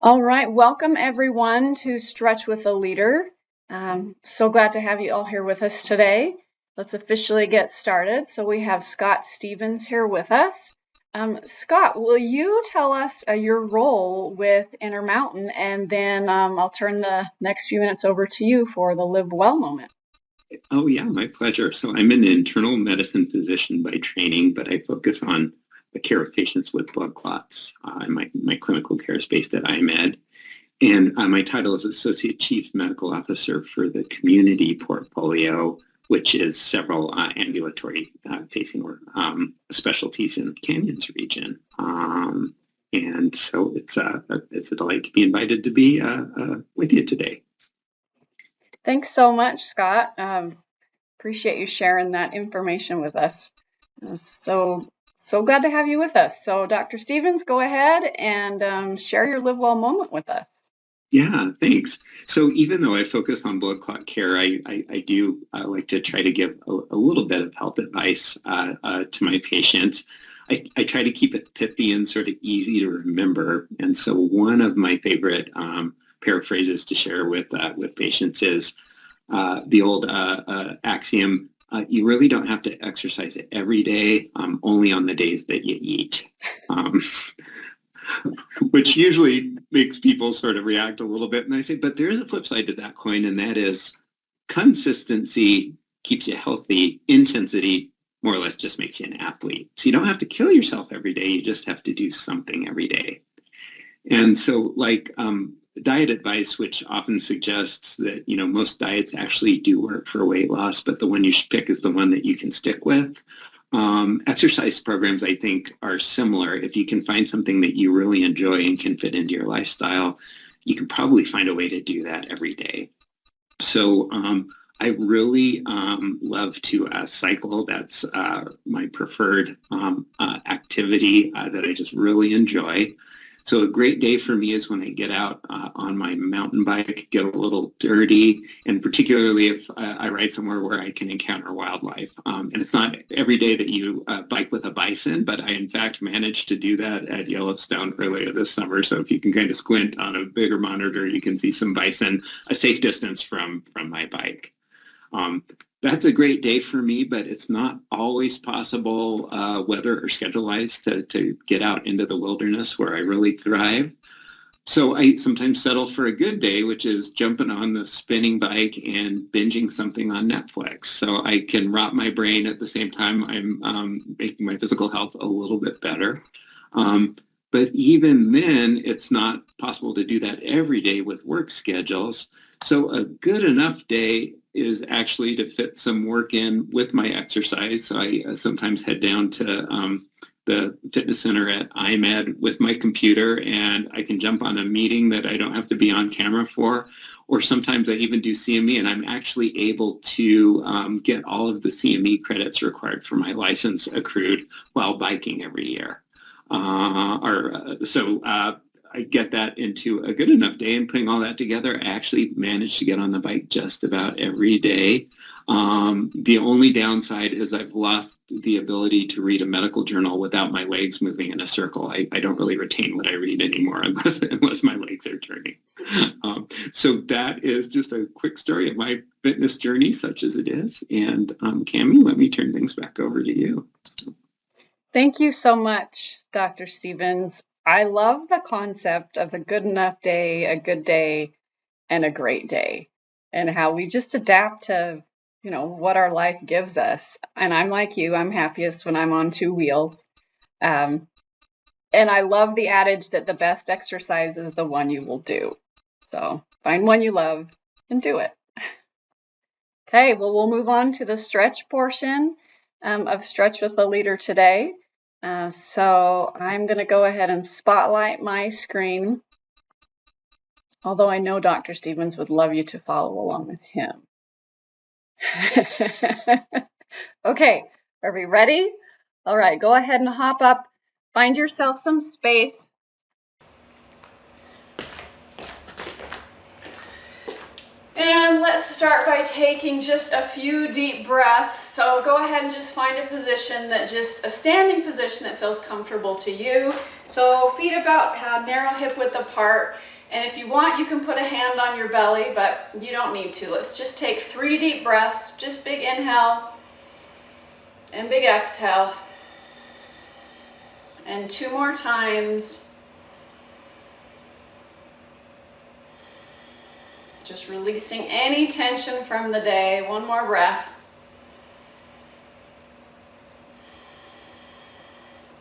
All right, welcome everyone to Stretch with a Leader. So glad to have you all here with us today. Let's officially get started. So we have Scott Stevens here with us. Scott, will you tell us your role with Intermountain, and then I'll turn the next few minutes over to you for the Live Well moment. Oh, yeah, my pleasure. So I'm an internal medicine physician by training, but I focus on the care of patients with blood clots. My clinical care is based at IMED. And my title is Associate Chief Medical Officer for the community portfolio, which is several ambulatory facing specialties in the Canyons region. And so it's a delight to be invited to be with you today. Thanks so much, Scott. Appreciate you sharing that information with us. So glad to have you with us. So Dr. Stevens, go ahead and share your Live Well moment with us. Yeah, thanks. So even though I focus on blood clot care, I do like to try to give a little bit of health advice to my patients. I try to keep it pithy and sort of easy to remember. And so one of my favorite paraphrases to share with patients is the old axiom, you really don't have to exercise every day, only on the days that you eat. Which usually makes people sort of react a little bit. And I say, but there is a flip side to that coin, and that is consistency keeps you healthy. Intensity more or less just makes you an athlete. So you don't have to kill yourself every day. You just have to do something every day. And so like diet advice, which often suggests that, most diets actually do work for weight loss, but the one you should pick is the one that you can stick with. Exercise programs, I think, are similar. If you can find something that you really enjoy and can fit into your lifestyle, you can probably find a way to do that every day. So I really love to cycle. That's my preferred activity that I just really enjoy. So a great day for me is when I get out on my mountain bike, get a little dirty, and particularly if I ride somewhere where I can encounter wildlife. And it's not every day that you bike with a bison, but I in fact managed to do that at Yellowstone earlier this summer. So if you can kind of squint on a bigger monitor, you can see some bison a safe distance from my bike. That's a great day for me, but it's not always possible weather or schedule-wise to get out into the wilderness where I really thrive. So I sometimes settle for a good day, which is jumping on the spinning bike and binging something on Netflix. So I can rot my brain at the same time I'm making my physical health a little bit better. But even then, it's not possible to do that every day with work schedules. So a good enough day is actually to fit some work in with my exercise. So I sometimes head down to the fitness center at IMED with my computer, and I can jump on a meeting that I don't have to be on camera for. Or sometimes I even do CME, and I'm actually able to get all of the CME credits required for my license accrued while biking every year. So I get that into a good enough day, and putting all that together, I actually managed to get on the bike just about every day. The only downside is I've lost the ability to read a medical journal without my legs moving in a circle. I don't really retain what I read anymore unless my legs are turning. So that is just a quick story of my fitness journey, such as it is. And Cami, let me turn things back over to you. Thank you so much, Dr. Stevens. I love the concept of a good enough day, a good day, and a great day, and how we just adapt to, what our life gives us. And I'm like you, I'm happiest when I'm on two wheels. And I love the adage that the best exercise is the one you will do. So find one you love and do it. Okay, well, we'll move on to the stretch portion of Stretch with a Leader today. So I'm going to go ahead and spotlight my screen, although I know Dr. Stevens would love you to follow along with him. Okay, are we ready? All right, go ahead and hop up. Find yourself some space. And let's start by taking just a few deep breaths. So go ahead and just find a position a standing position that feels comfortable to you. So feet about narrow hip width apart, And if you want, you can put a hand on your belly, but you don't need to. Let's just take 3 deep breaths, just big inhale and big exhale. And 2 more times. Just releasing any tension from the day. 1 more breath.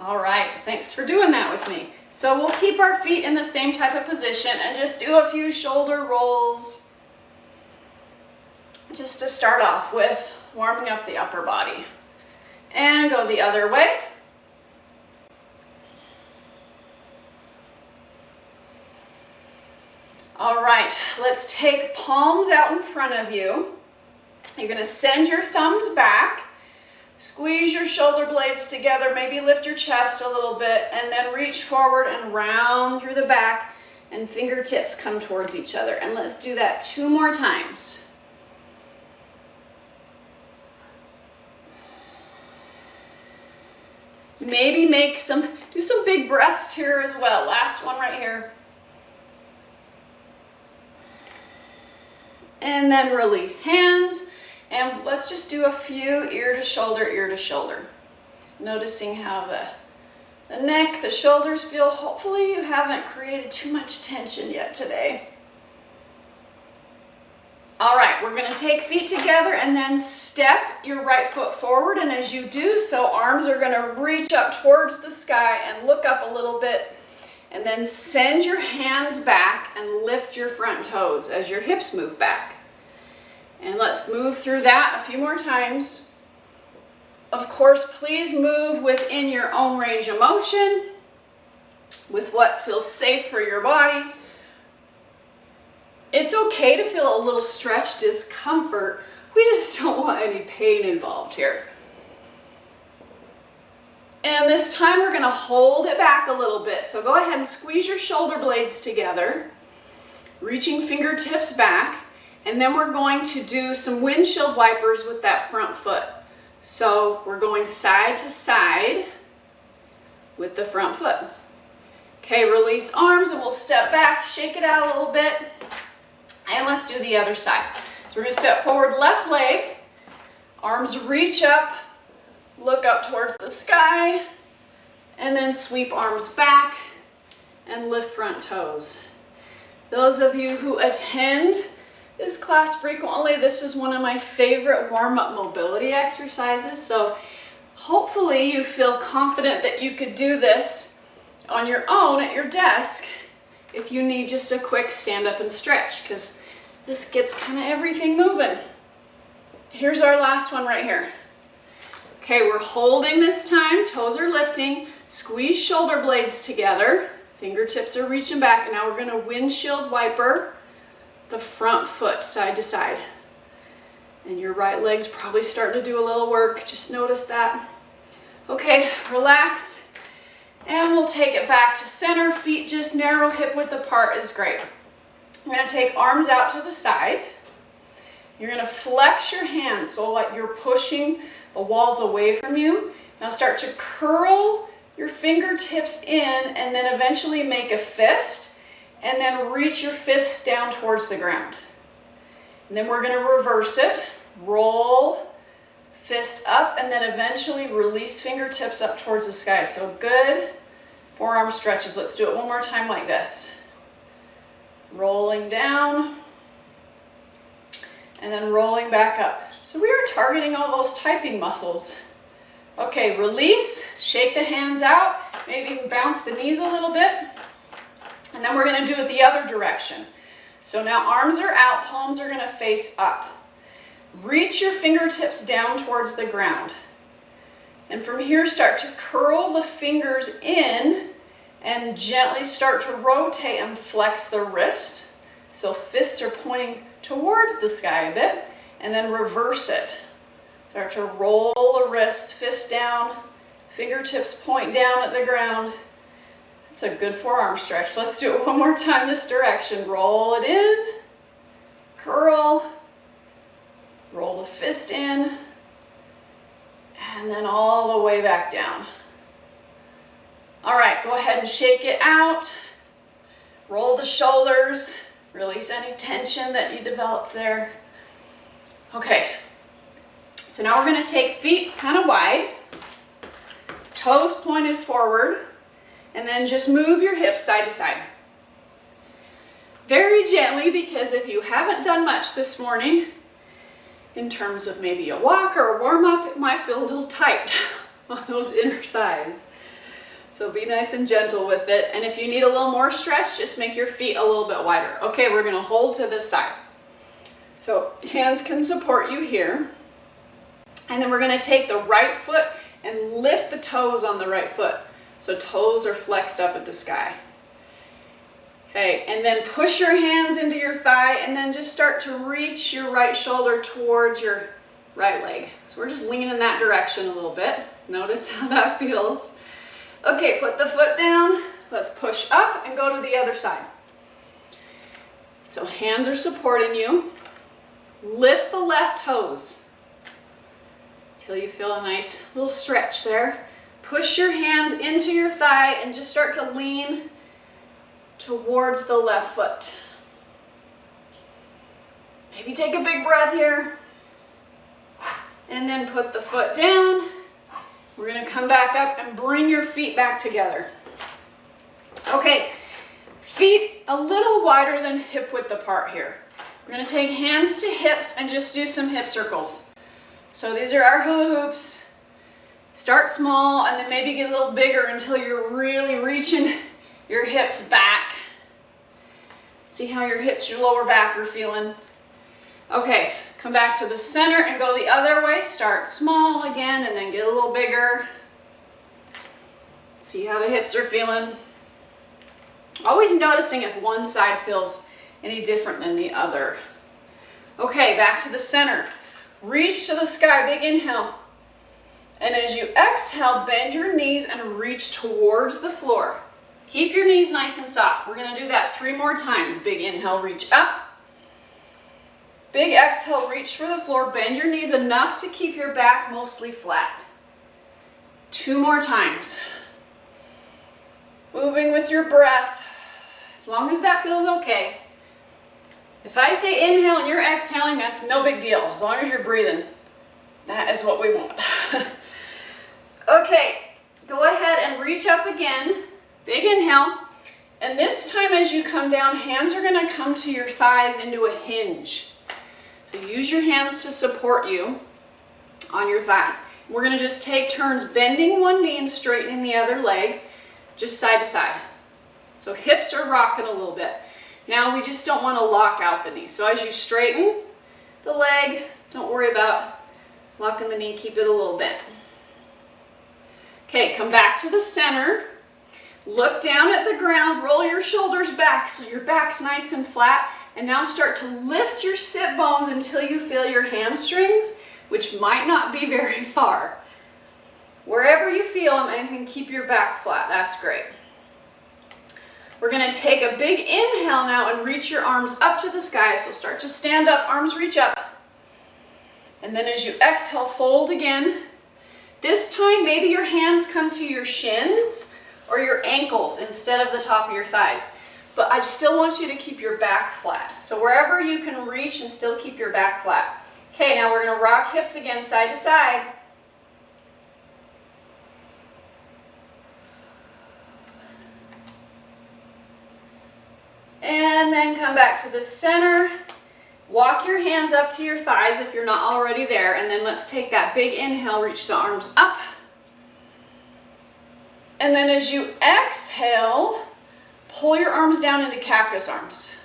All right, thanks for doing that with me. So we'll keep our feet in the same type of position and just do a few shoulder rolls just to start off with, warming up the upper body. And go the other way. All right, let's take palms out in front of you. You're going to send your thumbs back, squeeze your shoulder blades together, maybe lift your chest a little bit, and then reach forward and round through the back, and fingertips come towards each other. And let's do that 2 more times. Maybe do some big breaths here as well. Last one right here. And then release hands, and let's just do a few ear to shoulder. Noticing how the neck, the shoulders feel. Hopefully you haven't created too much tension yet today. All right, we're gonna take feet together and then step your right foot forward, and as you do so, arms are gonna reach up towards the sky and look up a little bit, and then send your hands back and lift your front toes as your hips move back. And let's move through that a few more times. Of course, please move within your own range of motion, with what feels safe for your body. It's okay to feel a little stretch discomfort. We just don't want any pain involved here. And this time we're gonna hold it back a little bit. So go ahead and squeeze your shoulder blades together, reaching fingertips back, and then we're going to do some windshield wipers with that front foot. So we're going side to side with the front foot. Okay, release arms and we'll step back, shake it out a little bit, and let's do the other side. So we're gonna step forward, left leg, arms reach up, look up towards the sky, and then sweep arms back and lift front toes. Those of you who attend this class frequently, this is one of my favorite warm-up mobility exercises. So hopefully you feel confident that you could do this on your own at your desk if you need just a quick stand up and stretch, because this gets kind of everything moving. Here's our last one right here. Okay, we're holding this time, toes are lifting, squeeze shoulder blades together, fingertips are reaching back, and now we're gonna windshield wiper the front foot side to side. And your right leg's probably starting to do a little work, just notice that. Okay, relax, and we'll take it back to center, feet just narrow, hip width apart is great. We're gonna take arms out to the side. You're gonna flex your hands so like you're pushing the walls away from you. Now start to curl your fingertips in and then eventually make a fist, and then reach your fists down towards the ground. And then we're gonna reverse it, roll, fist up, and then eventually release fingertips up towards the sky. So good forearm stretches. Let's do it one more time like this. Rolling down, and then rolling back up. So we are targeting all those typing muscles. Okay, release, shake the hands out, maybe bounce the knees a little bit. And then we're gonna do it the other direction. So now arms are out, palms are gonna face up. Reach your fingertips down towards the ground. And from here, start to curl the fingers in and gently start to rotate and flex the wrist. So fists are pointing towards the sky a bit, and then reverse it. Start to roll the wrist, fist down, fingertips point down at the ground. It's a good forearm stretch. Let's do it one more time this direction. Roll it in, curl, roll the fist in, and then all the way back down. All right, go ahead and shake it out. Roll the shoulders, release any tension that you developed there. Okay, so now we're going to take feet kind of wide, toes pointed forward, and then just move your hips side to side. Very gently, because if you haven't done much this morning, in terms of maybe a walk or a warm-up, it might feel a little tight on those inner thighs. So be nice and gentle with it. And if you need a little more stretch, just make your feet a little bit wider. Okay, we're gonna hold to this side. So hands can support you here. And then we're gonna take the right foot and lift the toes on the right foot. So toes are flexed up at the sky. Okay, and then push your hands into your thigh and then just start to reach your right shoulder towards your right leg. So we're just leaning in that direction a little bit. Notice how that feels. Okay, put the foot down. Let's push up and go to the other side. So hands are supporting you. Lift the left toes till you feel a nice little stretch there. Push your hands into your thigh and just start to lean towards the left foot. Maybe take a big breath here. And then put the foot down. We're going to come back up and bring your feet back together. Okay, feet a little wider than hip width apart here. We're going to take hands to hips and just do some hip circles. So these are our hula hoops. Start small and then maybe get a little bigger until you're really reaching your hips back. See how your hips, your lower back are feeling. Okay, come back to the center and go the other way. Start small again and then get a little bigger. See how the hips are feeling. Always noticing if one side feels any different than the other. Okay, back to the center. Reach to the sky, big inhale. And as you exhale, bend your knees and reach towards the floor. Keep your knees nice and soft. We're gonna do that 3 more times. Big inhale, reach up. Big exhale, reach for the floor. Bend your knees enough to keep your back mostly flat. 2 more times. Moving with your breath, as long as that feels okay. If I say inhale and you're exhaling, that's no big deal. As long as you're breathing, that is what we want. Okay, go ahead and reach up again. Big inhale. And this time as you come down, hands are gonna come to your thighs into a hinge. So use your hands to support you on your thighs. We're gonna just take turns bending one knee and straightening the other leg, just side to side. So hips are rocking a little bit. Now we just don't wanna lock out the knee. So as you straighten the leg, don't worry about locking the knee, keep it a little bent. Okay, come back to the center. Look down at the ground, roll your shoulders back so your back's nice and flat. And now start to lift your sit bones until you feel your hamstrings, which might not be very far. Wherever you feel them and can keep your back flat, that's great. We're gonna take a big inhale now and reach your arms up to the sky. So start to stand up, arms reach up. And then as you exhale, fold again. This time, maybe your hands come to your shins or your ankles instead of the top of your thighs. But I still want you to keep your back flat. So wherever you can reach and still keep your back flat. Okay, now we're gonna rock hips again, side to side. And then come back to the center. Walk your hands up to your thighs if you're not already there. And then let's take that big inhale, reach the arms up. And then as you exhale, pull your arms down into cactus arms,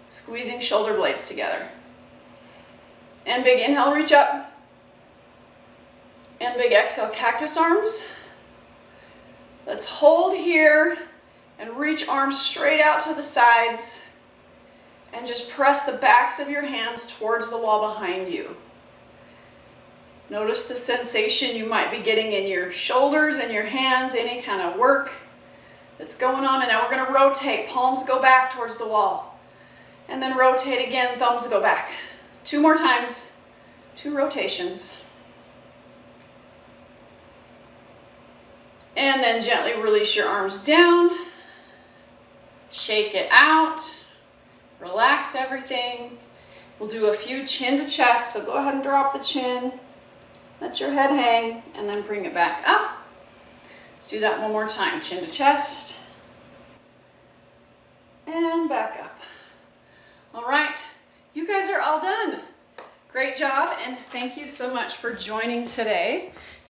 squeezing shoulder blades together. And big inhale, reach up. And big exhale, cactus arms. Let's hold here and reach arms straight out to the sides. And just press the backs of your hands towards the wall behind you. Notice the sensation you might be getting in your shoulders and your hands, any kind of work that's going on. And now we're gonna rotate, palms go back towards the wall. And then rotate again, thumbs go back. 2 more times, 2 rotations. And then gently release your arms down. shake it out, relax everything. We'll do a few chin to chest, so go ahead and drop the chin, let your head hang, and then bring it back up. Let's do that one more time, chin to chest, and back up. All right, you guys are all done. Great job, and thank you so much for joining today.